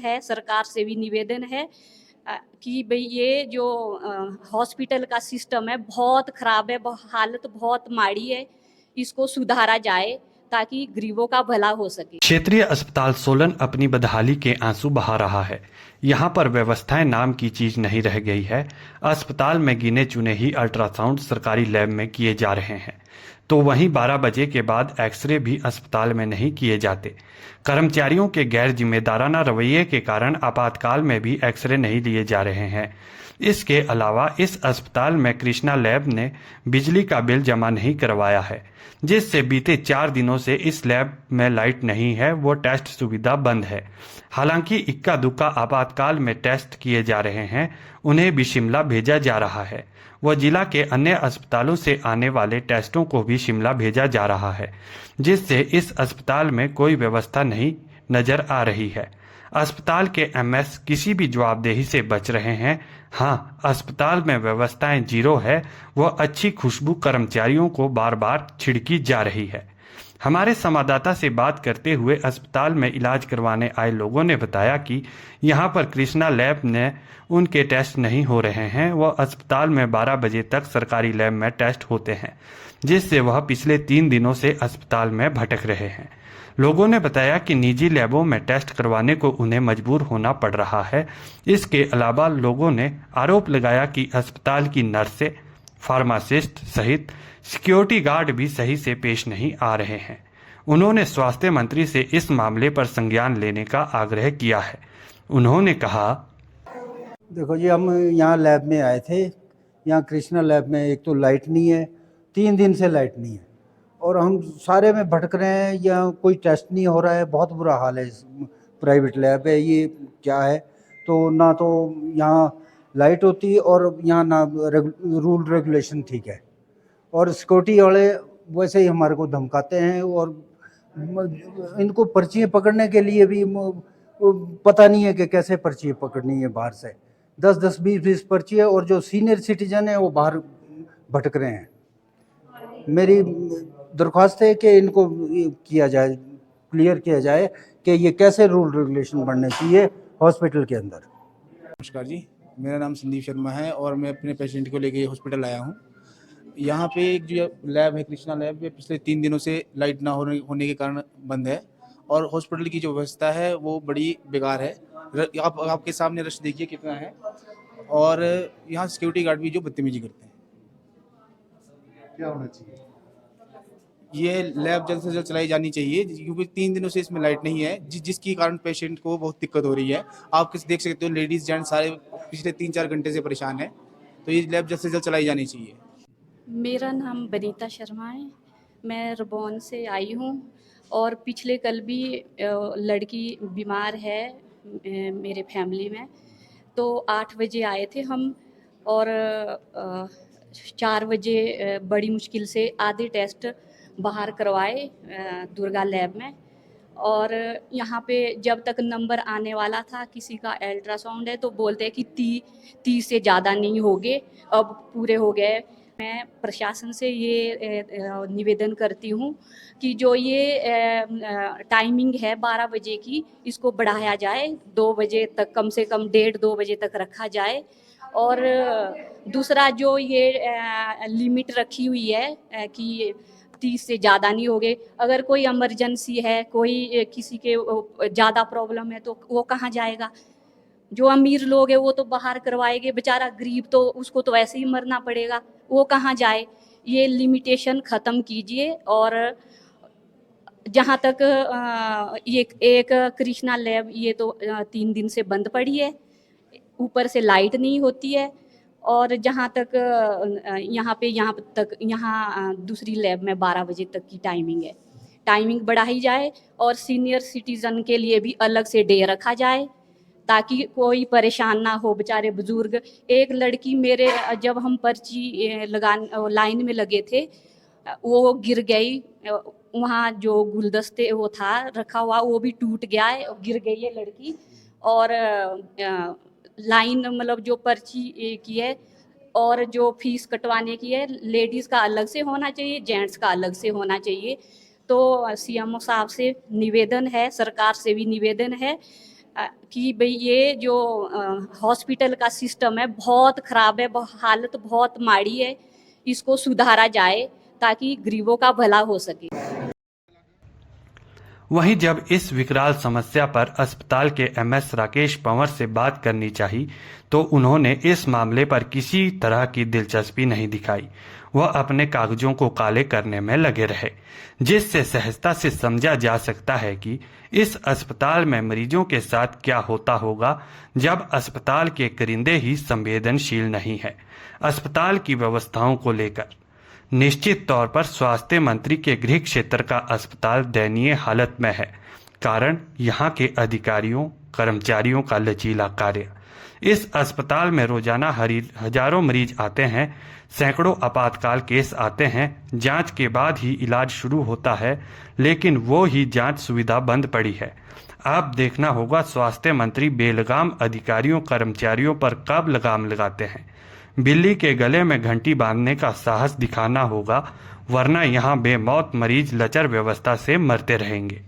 है, सरकार से भी निवेदन है कि भाई ये जो हॉस्पिटल का सिस्टम है बहुत ख़राब है, हालत बहुत माड़ी है, इसको सुधारा जाए ताकि गरीबों का भला हो सके। क्षेत्रीय अस्पताल सोलन अपनी बदहाली के आंसू बहा रहा है। यहाँ पर व्यवस्थाएं नाम की चीज नहीं रह गई है। अस्पताल में गिने चुने ही अल्ट्रासाउंड सरकारी लैब में किए जा रहे हैं, तो वहीं 12 बजे के बाद एक्सरे भी अस्पताल में नहीं किए जाते। कर्मचारियों के गैर जिम्मेदाराना रवैये के कारण आपातकाल में भी एक्सरे नहीं लिए जा रहे हैं। इसके अलावा इस अस्पताल में कृष्णा लैब ने बिजली का बिल जमा नहीं करवाया है, जिससे बीते 4 दिनों से इस लैब में लाइट नहीं है, वो टेस्ट सुविधा बंद है। हालांकि इक्का दुक्का आपातकाल में टेस्ट किए जा रहे हैं, उन्हें भी शिमला भेजा जा रहा है। वह जिला के अन्य अस्पतालों से आने वाले टेस्टों को भी शिमला भेजा जा रहा है, जिससे इस अस्पताल में कोई व्यवस्था नहीं नजर आ रही है। अस्पताल के एमएस किसी भी जवाबदेही से बच रहे हैं। हाँ, अस्पताल में व्यवस्थाएं जीरो है, वह अच्छी खुशबू कर्मचारियों को बार बार छिड़की जा रही है। हमारे संवाददाता से बात करते हुए अस्पताल में इलाज करवाने आए लोगों ने बताया कि यहाँ पर कृष्णा लैब में उनके टेस्ट नहीं हो रहे हैं। वह अस्पताल में 12 बजे तक सरकारी लैब में टेस्ट होते हैं, जिससे वह पिछले 3 दिनों से अस्पताल में भटक रहे हैं। लोगों ने बताया कि निजी लैबों में टेस्ट करवाने को उन्हें मजबूर होना पड़ रहा है। इसके अलावा लोगों ने आरोप लगाया कि अस्पताल की नर्सें, फार्मासिस्ट सहित सिक्योरिटी गार्ड भी सही से पेश नहीं आ रहे हैं। उन्होंने स्वास्थ्य मंत्री से इस मामले पर संज्ञान लेने का आग्रह किया है। उन्होंने कहा, देखो जी, हम यहाँ लैब में आए थे। यहाँ कृष्णा लैब में एक तो लाइट नहीं है, 3 दिन से लाइट नहीं है और हम सारे में भटक रहे हैं। यहाँ कोई टेस्ट नहीं हो रहा है, बहुत बुरा हाल है। प्राइवेट लैब है, ये क्या है? तो ना तो यहाँ लाइट होती है और यहाँ ना रूल रेगुलेशन ठीक है, और सिक्योरिटी वाले वैसे ही हमारे को धमकाते हैं और इनको पर्चियाँ पकड़ने के लिए भी पता नहीं है कि कैसे पर्चियाँ पकड़नी है। बाहर से 10-10, 20-20 पर्ची है और जो सीनियर सिटीजन है वो बाहर भटक रहे हैं। मेरी दरख्वास्त है कि इनको किया जाए, क्लियर किया जाए कि ये कैसे रूल रेगुलेशन बनने चाहिए हॉस्पिटल के अंदर। नमस्कार जी, मेरा नाम संदीप शर्मा है और मैं अपने पेशेंट को लेके हॉस्पिटल आया हूँ। यहाँ पे एक जो लैब है कृष्णा लैब, ये पिछले 3 दिनों से लाइट ना होने के कारण बंद है और हॉस्पिटल की जो व्यवस्था है वो बड़ी बेकार है। आपके सामने रश देखिए कितना है, और यहाँ सिक्योरिटी गार्ड भी जो बदतमीजी करते हैं। क्या होना चाहिए? ये लैब जल्द से जल्द चलाई जानी चाहिए, क्योंकि 3 दिनों से इसमें लाइट नहीं है, जिसके कारण पेशेंट को बहुत दिक्कत हो रही है। आप किस देख सकते हो, लेडीज जेंट्स सारे पिछले 3-4 घंटे से परेशान है। तो ये लैब जल्द से जल्द चलाई जानी चाहिए। मेरा नाम बनीता शर्मा है, मैं रबौन से आई हूँ और पिछले कल भी लड़की बीमार है मेरे फैमिली में, तो 8 बजे आए थे हम और 4 बजे बड़ी मुश्किल से आधे टेस्ट बाहर करवाए दुर्गा लैब में। और यहाँ पे जब तक नंबर आने वाला था किसी का अल्ट्रासाउंड है तो बोलते हैं कि 30 से ज़्यादा नहीं होंगे, अब पूरे हो गए। मैं प्रशासन से ये निवेदन करती हूँ कि जो ये टाइमिंग है 12 बजे की, इसको बढ़ाया जाए, 2 बजे तक, कम से कम 1:30-2 बजे तक रखा जाए। और दूसरा जो ये लिमिट रखी हुई है कि 30 से ज़्यादा नहीं हो गए, अगर कोई इमरजेंसी है, कोई किसी के ज़्यादा प्रॉब्लम है तो वो कहाँ जाएगा? जो अमीर लोग हैं वो तो बाहर करवाएंगे, बेचारा गरीब तो उसको तो ऐसे ही मरना पड़ेगा, वो कहाँ जाए? ये लिमिटेशन ख़त्म कीजिए। और जहाँ तक ये एक कृष्णा लैब, ये तो 3 दिन से बंद पड़ी है, ऊपर से लाइट नहीं होती है। और जहाँ तक यहाँ दूसरी लैब में 12 बजे तक की टाइमिंग है, टाइमिंग बढ़ाई जाए और सीनियर सिटीज़न के लिए भी अलग से डे रखा जाए ताकि कोई परेशान ना हो, बेचारे बुजुर्ग। एक लड़की मेरे, जब हम पर्ची लाइन में लगे थे, वो गिर गई, वहाँ जो गुलदस्ते वो था रखा हुआ वो भी टूट गया है, गिर गई है लड़की। और लाइन मतलब जो पर्ची की है और जो फीस कटवाने की है, लेडीज़ का अलग से होना चाहिए, जेंट्स का अलग से होना चाहिए। तो सीएमओ साहब से निवेदन है, सरकार से भी निवेदन है कि भाई ये जो हॉस्पिटल का सिस्टम है बहुत ख़राब है, हालत बहुत माड़ी है, इसको सुधारा जाए ताकि गरीबों का भला हो सके। वहीं जब इस विकराल समस्या पर अस्पताल के एमएस राकेश पंवर से बात करनी चाहिए तो उन्होंने इस मामले पर किसी तरह की दिलचस्पी नहीं दिखाई। वह अपने कागजों को काले करने में लगे रहे, जिससे सहजता से समझा जा सकता है कि इस अस्पताल में मरीजों के साथ क्या होता होगा जब अस्पताल के करिंदे ही संवेदनशील नहीं है। अस्पताल की व्यवस्थाओं को लेकर निश्चित तौर पर स्वास्थ्य मंत्री के गृह क्षेत्र का अस्पताल दयनीय हालत में है। कारण यहाँ के अधिकारियों कर्मचारियों का लचीला कार्य। इस अस्पताल में रोजाना हजारों मरीज आते हैं, सैकड़ों आपातकाल केस आते हैं, जांच के बाद ही इलाज शुरू होता है, लेकिन वो ही जांच सुविधा बंद पड़ी है। अब देखना होगा स्वास्थ्य मंत्री बेलगाम अधिकारियों कर्मचारियों पर कब लगाम लगाते हैं। बिल्ली के गले में घंटी बांधने का साहस दिखाना होगा, वरना यहाँ बेमौत मरीज लचर व्यवस्था से मरते रहेंगे।